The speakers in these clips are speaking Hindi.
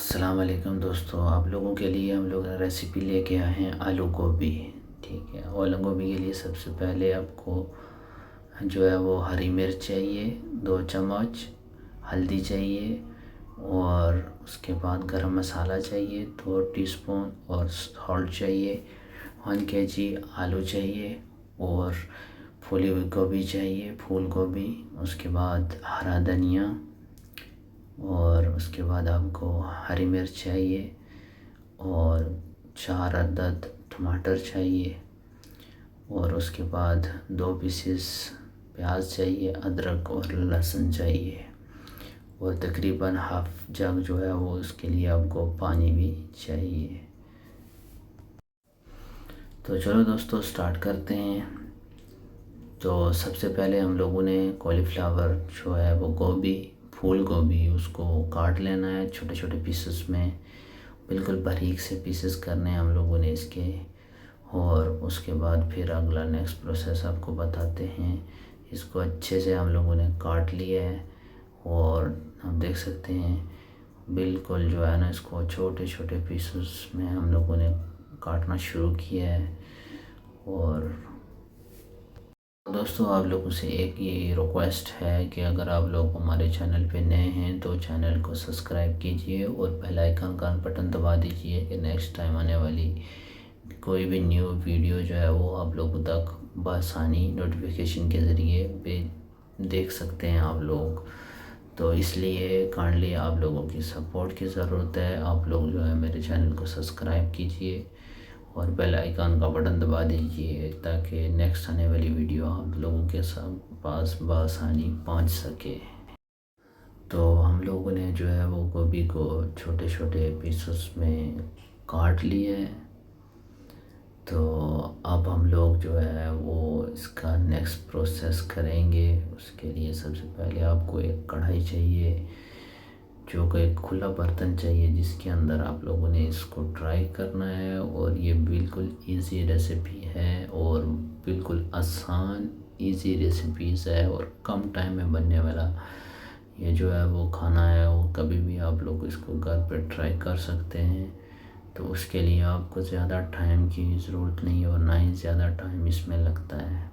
अस्सलाम वालेकुम दोस्तों, आप लोगों के लिए हम लोग रेसिपी लेके आए हैं आलू गोभी। ठीक है, आलू गोभी के लिए सबसे पहले आपको जो है वो हरी मिर्च चाहिए 2 चम्मच, हल्दी चाहिए और उसके बाद गरम मसाला चाहिए 2 टीस्पून और सॉल्ट चाहिए। 1 kg आलू चाहिए और फूली हुई गोभी चाहिए, फूल गोभी। उसके बाद हरा धनिया और उसके बाद आपको हरी मिर्च चाहिए और 4 अदद टमाटर चाहिए और उसके बाद 2 पीसेस प्याज चाहिए, अदरक और लहसुन चाहिए और तकरीबन हाफ जग जो है वो उसके लिए आपको पानी भी चाहिए। तो चलो दोस्तों स्टार्ट करते हैं। तो सबसे पहले हम लोगों ने कॉलीफ्लावर जो है वो गोभी, फूल गोभी, उसको काट लेना है छोटे छोटे पीसेस में, बिल्कुल बारीक से पीसेस करने हैं हम लोगों ने इसके। और उसके बाद फिर अगला नेक्स्ट प्रोसेस आपको बताते हैं। इसको अच्छे से हम लोगों ने काट लिया है और आप देख सकते हैं बिल्कुल जो है ना, इसको छोटे छोटे पीसेस में हम लोगों ने काटना शुरू किया है। और दोस्तों आप लोगों से एक ये रिक्वेस्ट है कि अगर आप लोग हमारे चैनल पे नए हैं तो चैनल को सब्सक्राइब कीजिए और बेल आइकन का बटन दबा दीजिए कि नेक्स्ट टाइम आने वाली कोई भी न्यू वीडियो जो है वो आप लोगों तक बआसानी नोटिफिकेशन के ज़रिए पे देख सकते हैं आप लोग। तो इसलिए काइंडली आप लोगों की सपोर्ट की ज़रूरत है। आप लोग जो है मेरे चैनल को सब्सक्राइब कीजिए और बेल आइकन का बटन दबा दीजिए ताकि नेक्स्ट आने वाली वीडियो आप लोगों के पास बआसानी पहुंच सके। तो हम लोगों ने जो है वो गोभी को छोटे छोटे पीसेस में काट लिए है। तो अब हम लोग जो है वो इसका नेक्स्ट प्रोसेस करेंगे। उसके लिए सबसे पहले आपको एक कढ़ाई चाहिए, जो कि एक खुला बर्तन चाहिए जिसके अंदर आप लोगों ने इसको ट्राई करना है। और ये बिल्कुल इजी रेसिपी है और बिल्कुल आसान इजी रेसिपीज़ है और कम टाइम में बनने वाला ये जो है वो खाना है। वो कभी भी आप लोग इसको घर पर ट्राई कर सकते हैं। तो उसके लिए आपको ज़्यादा टाइम की ज़रूरत नहीं और ना ही ज़्यादा टाइम इसमें लगता है।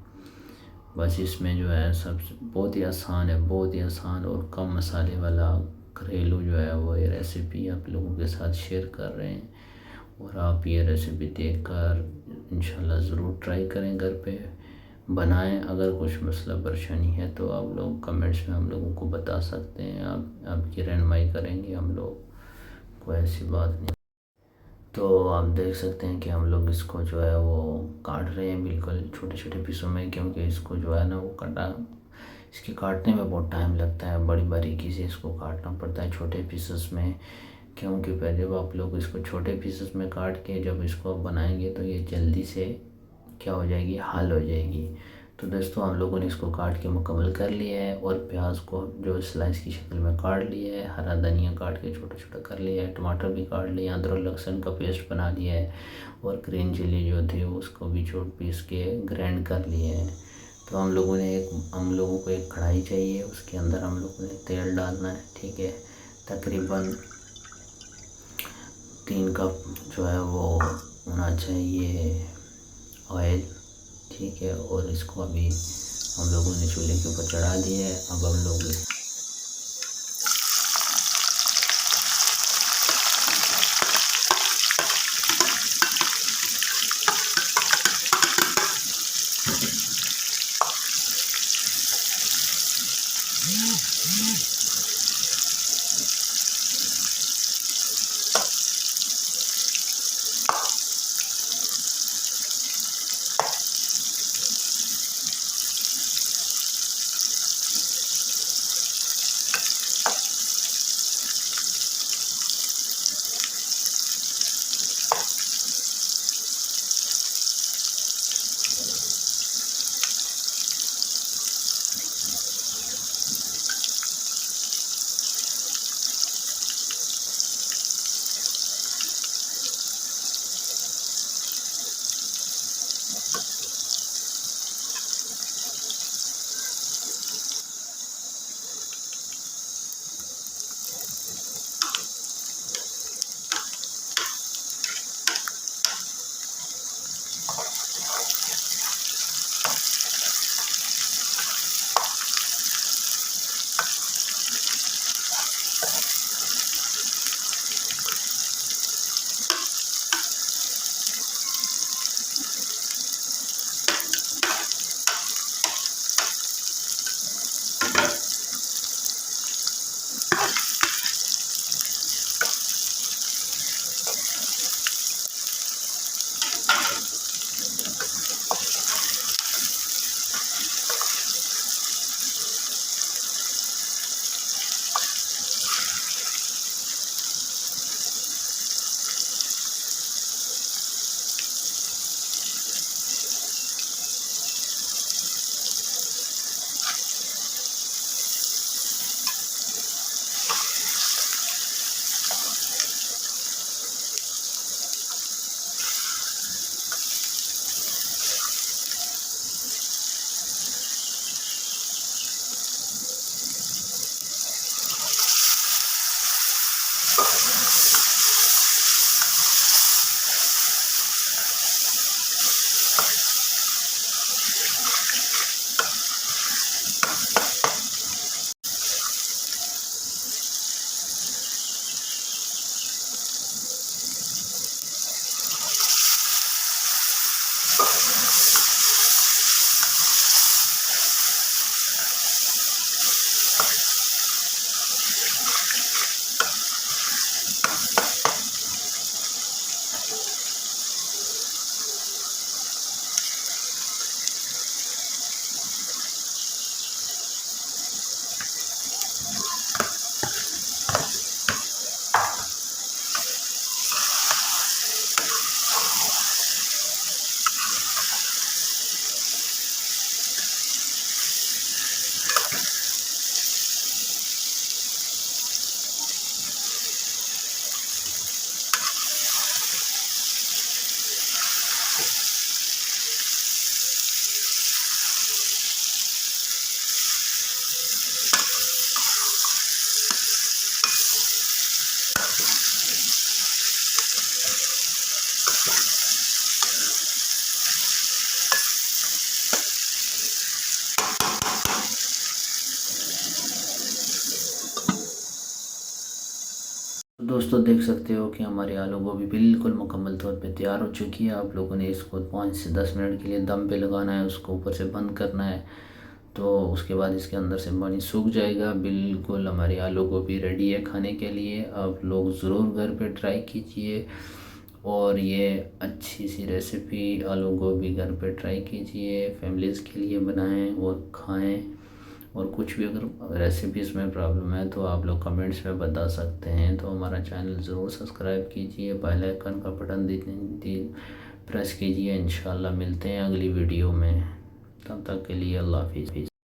बस इसमें जो है सब बहुत ही आसान है, बहुत ही आसान और कम मसाले वाला घरेलू जो है वो ये रेसिपी आप लोगों के साथ शेयर कर रहे हैं। और आप ये रेसिपी देखकर इंशाल्लाह ज़रूर ट्राई करें, घर पे बनाएं। अगर कुछ मसला परेशानी है तो आप लोग कमेंट्स में हम लोगों को बता सकते हैं, आपकी रहनुमाई करेंगे हम लोग, कोई ऐसी बात नहीं। तो आप देख सकते हैं कि हम लोग इसको जो है वो काट रहे हैं बिल्कुल छोटे छोटे पीसों में, क्योंकि इसको जो है ना वो इसके काटने में बहुत टाइम लगता है। बड़ी बारीकी से इसको काटना पड़ता है छोटे पीसेस में, क्योंकि पहले जब आप लोग इसको छोटे पीसेस में काट के जब इसको आप बनाएंगे तो ये जल्दी से क्या हो जाएगी, हल हो जाएगी। तो दोस्तों हम लोगों ने इसको काट के मुकम्मल कर लिया है और प्याज को जो स्लाइस की शक्ल में काट लिया है, हरा धनिया काट के छोटा छोटा कर लिया है, टमाटर भी काट लिया, अदरक लहसुन का पेस्ट बना लिया है और ग्रीन चिली जो थे उसको भी छोट पीस के ग्राइंड कर लिए हैं। तो हम लोगों को एक कढ़ाई चाहिए, उसके अंदर हम लोगों ने तेल डालना है। ठीक है, तकरीबन 3 कप जो है वो होना चाहिए ऑयल। ठीक है, और इसको अभी हम लोगों ने चूल्हे के ऊपर चढ़ा दिया है। अब हम लोग दोस्तों देख सकते हो कि हमारी आलू गोभी बिल्कुल मुकम्मल तौर पे तैयार हो चुकी है। आप लोगों ने इसको 5 से 10 मिनट के लिए दम पे लगाना है, उसको ऊपर से बंद करना है, तो उसके बाद इसके अंदर से पानी सूख जाएगा। बिल्कुल हमारी आलू गोभी रेडी है खाने के लिए। आप लोग ज़रूर घर पे ट्राई कीजिए और ये अच्छी सी रेसिपी आलू गोभी घर पे ट्राई कीजिए, फैमिलीज़ के लिए बनाएं और खाएं। और कुछ भी अगर रेसिपीज़ में प्रॉब्लम है तो आप लोग कमेंट्स में बता सकते हैं। तो हमारा चैनल ज़रूर सब्सक्राइब कीजिए, बेल आइकन का बटन प्रेस कीजिए। इंशाल्लाह मिलते हैं अगली वीडियो में, तब तक के लिए अल्लाह हाफिज़।